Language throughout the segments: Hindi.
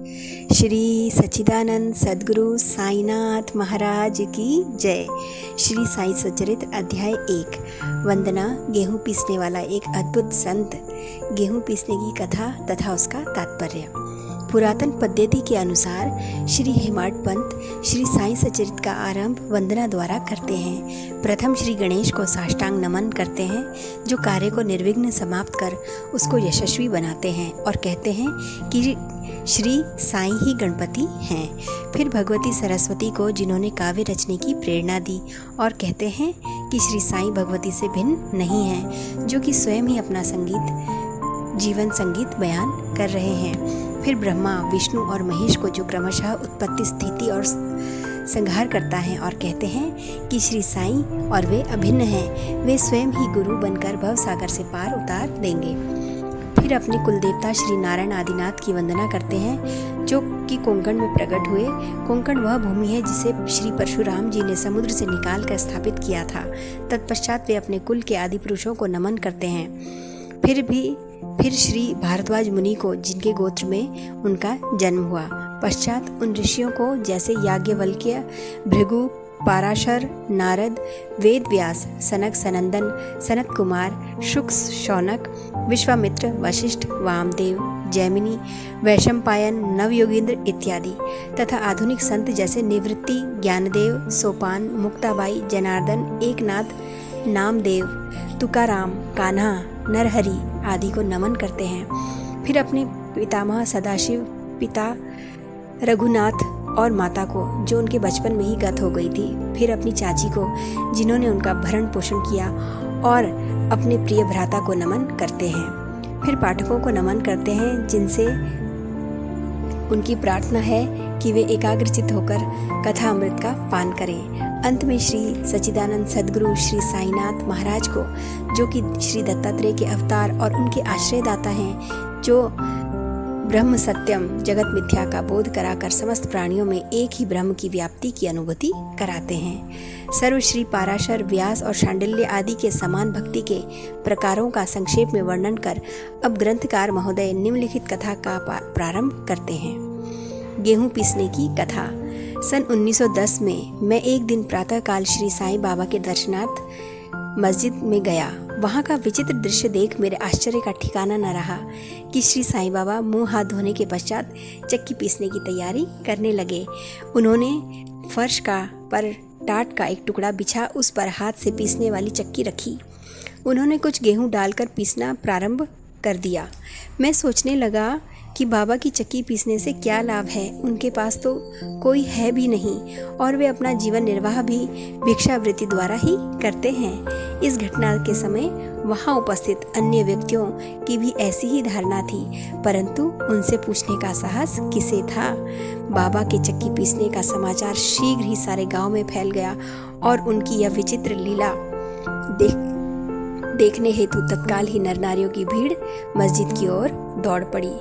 श्री सच्चिदानंद सद्गुरु साईनाथ महाराज की जय। श्री साई सच्चरित्र अध्याय 1। वंदना। गेहूँ पीसने वाला एक अद्भुत संत। गेहूँ पीसने की कथा तथा उसका तात्पर्य। पुरातन पद्धति के अनुसार श्री हेमाड पंत श्री साई सच्चरित्र का आरंभ वंदना द्वारा करते हैं। प्रथम श्री गणेश को साष्टांग नमन करते हैं, जो कार्य को निर्विघ्न समाप्त कर उसको यशस्वी बनाते हैं, और कहते हैं कि श्री साई ही गणपति हैं। फिर भगवती सरस्वती को, जिन्होंने काव्य रचने की प्रेरणा दी, और कहते हैं कि श्री साई भगवती से भिन्न नहीं हैं, जो कि स्वयं ही अपना जीवन संगीत बयान कर रहे हैं। फिर ब्रह्मा, विष्णु और महेश को, जो क्रमशः उत्पत्ति, स्थिति और संहार करता है, और कहते हैं कि श्री साई और वे अभिन्न हैं, वे स्वयं ही गुरु बनकर भव सागर से पार उतार देंगे। फिर अपने कुलदेवता श्री नारायण आदिनाथ की वंदना करते हैं, जो कि कोंकण में प्रकट हुए। कोंकण वह भूमि है जिसे श्री परशुराम जी ने समुद्र से निकाल कर स्थापित किया था। तत्पश्चात वे अपने कुल के आदि पुरुषों को नमन करते हैं। फिर श्री भारद्वाज मुनि को, जिनके गोत्र में उनका जन्म हुआ। पश्चात उन ऋषियों को, जैसे याज्ञवल्क्य, भृगु, पाराशर, नारद, वेद व्यास, सनक सनंदन, सनत कुमार, शुक, शौनक, विश्वामित्र, वशिष्ठ, वामदेव, जैमिनी, वैशंपायन, नवयोगींद्र इत्यादि, तथा आधुनिक संत जैसे निवृत्ति, ज्ञानदेव, सोपान, मुक्ताबाई, जनार्दन, एकनाथ, नामदेव, तुकाराम, कान्हा, नरहरि आदि को नमन करते हैं। फिर अपने पितामह सदाशिव, पिता रघुनाथ और माता को, जो उनके बचपन में ही गत हो गई थी। फिर अपनी चाची को, जिन्होंने उनका भरण पोषण किया, और अपने प्रिय भ्राता को नमन करते हैं। फिर पाठकों को नमन करते हैं, जिनसे उनकी प्रार्थना है कि वे एकाग्रचित होकर कथा अमृत का पान करें। अंत में श्री सच्चिदानंद सद्गुरु श्री साईनाथ महाराज को, जो कि श्री दत्तात्रेय के अवतार और उनके आश्रयदाता हैं, जो ब्रह्म सत्यम जगत मिथ्या का बोध कराकर समस्त प्राणियों में एक ही ब्रह्म की व्याप्ति की अनुभूति कराते हैं। सर्वश्री पाराशर, व्यास और शांडिल्य आदि के समान भक्ति के प्रकारों का संक्षेप में वर्णन कर अब ग्रंथकार महोदय निम्नलिखित कथा का प्रारंभ करते हैं। गेहूं पीसने की कथा। सन 1910 में मैं एक दिन प्रातःकाल श्री साईं बाबा के दर्शनार्थ मस्जिद में गया। वहाँ का विचित्र दृश्य देख मेरे आश्चर्य का ठिकाना न रहा कि श्री साईं बाबा मुंह हाथ धोने के पश्चात चक्की पीसने की तैयारी करने लगे। उन्होंने फर्श पर टाट का एक टुकड़ा बिछा उस पर हाथ से पीसने वाली चक्की रखी। उन्होंने कुछ गेहूं डालकर पीसना प्रारंभ कर दिया। मैं सोचने लगा कि बाबा की चक्की पीसने से क्या लाभ है। उनके पास तो कोई है भी नहीं, और वे अपना जीवन निर्वाह भी भिक्षावृत्ति द्वारा ही करते हैं। इस घटना के समय वहाँ उपस्थित अन्य व्यक्तियों की भी ऐसी ही धारणा थी, परंतु उनसे पूछने का साहस किसे था। बाबा के चक्की पीसने का समाचार शीघ्र ही सारे गांव में फैल गया, और उनकी यह विचित्र लीला देखने हेतु तत्काल ही नर नारियों की भीड़ मस्जिद की ओर दौड़ पड़ी।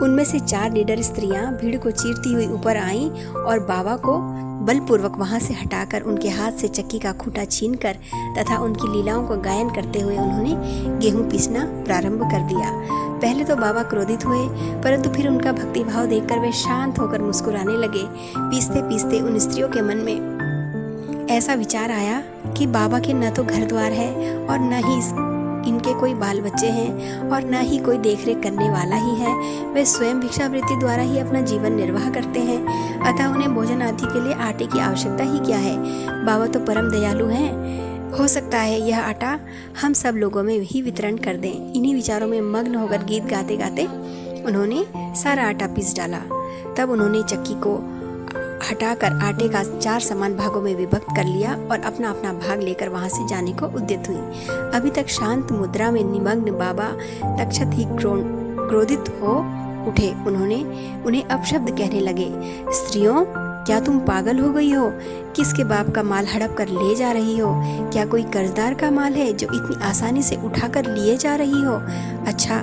उनमें से 4 निडर स्त्रियां भीड़ को चीरती हुई ऊपर आईं, और बाबा को बलपूर्वक वहां से हटाकर उनके हाथ से चक्की का खूंटा छीनकर तथा उनकी लीलाओं को गायन करते हुए उन्होंने गेहूं पीसना प्रारंभ कर दिया। पहले तो बाबा क्रोधित हुए, परंतु फिर उनका भक्तिभाव देखकर वे शांत होकर मुस्कुराने लगे। पीसते पीसते उन स्त्रियों के मन में ऐसा विचार आया कि बाबा के न तो घर द्वार है, और न ही इनके कोई बाल बच्चे हैं, और न ही कोई देखरेख करने वाला ही है। वे स्वयं भिक्षावृत्ति द्वारा ही अपना जीवन निर्वाह करते हैं, अतः उन्हें भोजन आदि के लिए आटे की आवश्यकता ही क्या है। बाबा तो परम दयालु हैं, हो सकता है यह आटा हम सब लोगों में ही वितरण कर दें। इन्हीं विचारों में मग्न होकर गीत गाते गाते उन्होंने सारा आटा पीस डाला। तब उन्होंने चक्की को हटाकर आटे का 4 समान भागों में विभक्त कर लिया, और अपना अपना भाग लेकर वहां से जाने को उद्यत हुई। अभी तक शांत मुद्रा में निमग्न बाबा तक्षत ही क्रोधित हो उठे। उन्होंने उन्हें अपशब्द कहने लगे। स्त्रियों, क्या तुम पागल हो गई हो? किसके बाप का माल हड़प कर ले जा रही हो? क्या कोई कर्जदार का माल है जो इतनी आसानी से उठा कर लिए जा रही हो? अच्छा,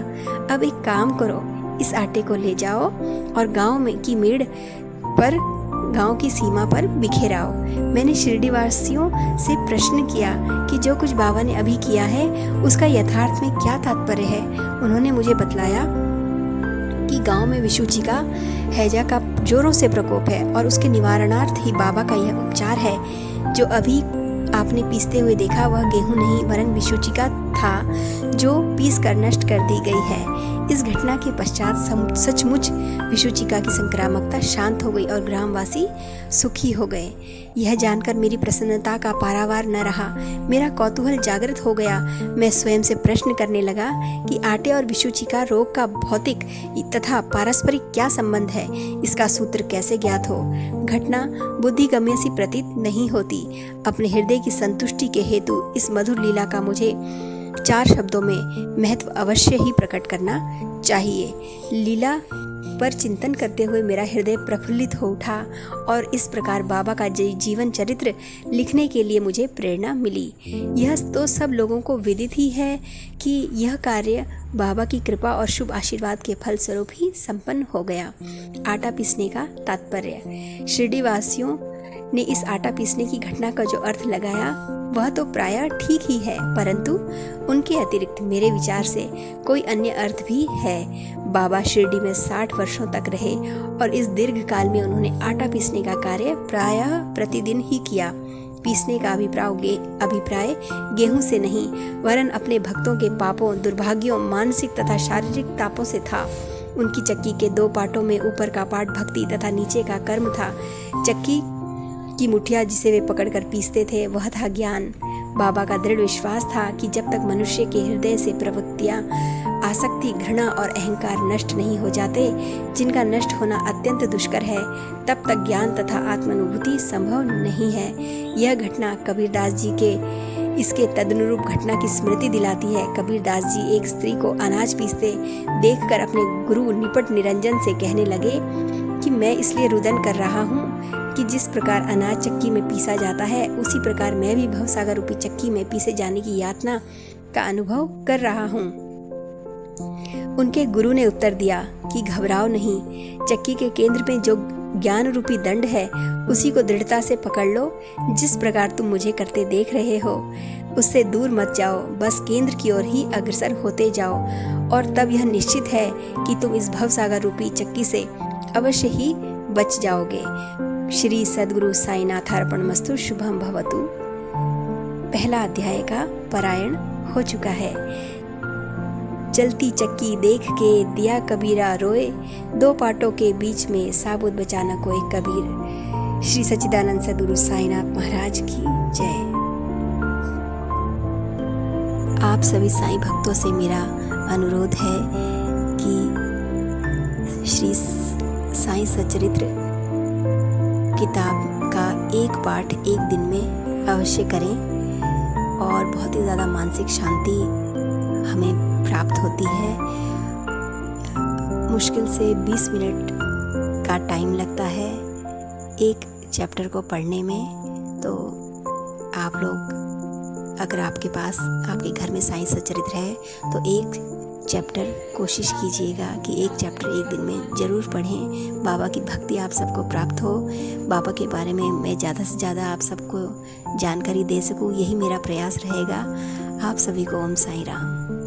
अब एक काम करो, इस आटे को ले जाओ और गांव की सीमा पर बिखेराओ। मैंने शिरडीवासियों से प्रश्न किया कि जो कुछ बाबा ने अभी किया है उसका यथार्थ में क्या तात्पर्य है। उन्होंने मुझे बतलाया कि गांव में विषुची का हैजा का जोरों से प्रकोप है और उसके निवारणार्थ ही बाबा का यह उपचार है। जो अभी आपने पीसते हुए देखा वह गेहूं नहीं वरन विषुचिका था जो पीस कर नष्ट कर दी गई है। इस घटना के पश्चात सचमुच विषुचिका की संक्रामकता शांत हो गई और ग्रामवासी सुखी हो गए। यह जानकर मेरी प्रसन्नता का पारावार न रहा। मेरा कौतूहल जागृत हो गया। मैं स्वयं से प्रश्न करने लगा कि आटे और विषुचिका रोग का भौतिक तथा पारस्परिक क्या संबंध है, इसका सूत्र कैसे ज्ञात हो। घटना बुद्धिगम्य सी प्रतीत नहीं होती। अपने हृदय की संतुष्टि के हेतु इस मधुर लीला का मुझे 4 शब्दों में महत्व अवश्य ही प्रकट करना चाहिए। लीला पर चिंतन करते हुए मेरा हृदय प्रफुल्लित हो उठा और इस प्रकार बाबा का जीवन चरित्र लिखने के लिए मुझे प्रेरणा मिली। यह तो सब लोगों को विदित ही है कि यह कार्य बाबा की कृपा और शुभ आशीर्वाद के फलस्वरूप ही संपन्न हो गया। आटा पीसने का तात्पर्य। शिरडी वासियों ने इस आटा पीसने की घटना का जो अर्थ लगाया वह तो प्रायः ठीक ही है, परंतु उनके अतिरिक्त मेरे विचार से कोई अन्य अर्थ भी है। बाबा शिरडी में 60 वर्षों तक रहे और इस दीर्घ काल में उन्होंने आटा पीसने का कार्य प्रायः प्रतिदिन ही किया। पीसने का अभिप्राय गेहूं से नहीं वरन अपने भक्तों के पापों, दुर्भाग्यों, मानसिक तथा शारीरिक तापों से था। उनकी चक्की के 2 पाटों में ऊपर का पाट भक्ति तथा नीचे का कर्म था। चक्की की मुठिया जिसे वे पकड़कर पीसते थे वह था ज्ञान। बाबा का दृढ़ विश्वास था कि जब तक मनुष्य के हृदय से प्रवृत्तियां, आसक्ति, घृणा और अहंकार नष्ट नहीं हो जाते, जिनका नष्ट होना अत्यंत दुष्कर है, तब तक ज्ञान तथा आत्मानुभूति संभव नहीं है। यह घटना कबीरदास जी के इसके तदनुरूप घटना की स्मृति दिलाती है। कबीरदास जी एक स्त्री को अनाज पीसते देखकर अपने गुरु निपट निरंजन से कहने लगे कि मैं इसलिए रुदन कर रहा हूँ कि जिस प्रकार अनाज चक्की में पीसा जाता है उसी प्रकार मैं भी भवसागर रूपी चक्की में पीसे जाने की यातना का अनुभव कर रहा हूँ। उनके गुरु ने उत्तर दिया कि घबराओ नहीं, चक्की के केंद्र में जो ज्ञान रूपी दंड है उसी को दृढ़ता से पकड़ लो। जिस प्रकार तुम मुझे करते देख रहे हो उससे दूर मत जाओ, बस केंद्र की ओर ही अग्रसर होते जाओ और तब यह निश्चित है कि तुम इस भवसागर रूपी चक्की से अवश्य ही बच जाओगे। श्री सद्गुरु साईनाथ अर्पणमस्तु। शुभम भवतु। पहला अध्याय का पारायण हो चुका है। चलती चक्की देख के दिया कबीरा रोए, 2 पाटों के बीच में साबुत बचाना कोई कबीर। श्री सच्चिदानंद सद्गुरु साईनाथ महाराज की जय। आप सभी साईं भक्तों से मेरा अनुरोध है कि श्री साईं सच्चरित्र किताब का एक पाठ एक दिन में अवश्य करें और बहुत ही ज़्यादा मानसिक शांति हमें प्राप्त होती है। मुश्किल से 20 मिनट का टाइम लगता है एक चैप्टर को पढ़ने में। तो आप लोग अगर आपके पास आपके घर में साईं सच्चरित्र है तो एक चैप्टर कोशिश कीजिएगा कि एक चैप्टर एक दिन में ज़रूर पढ़ें। बाबा की भक्ति आप सबको प्राप्त हो, बाबा के बारे में मैं ज़्यादा से ज़्यादा आप सबको जानकारी दे सकूं, यही मेरा प्रयास रहेगा। आप सभी को ओम साईं राम।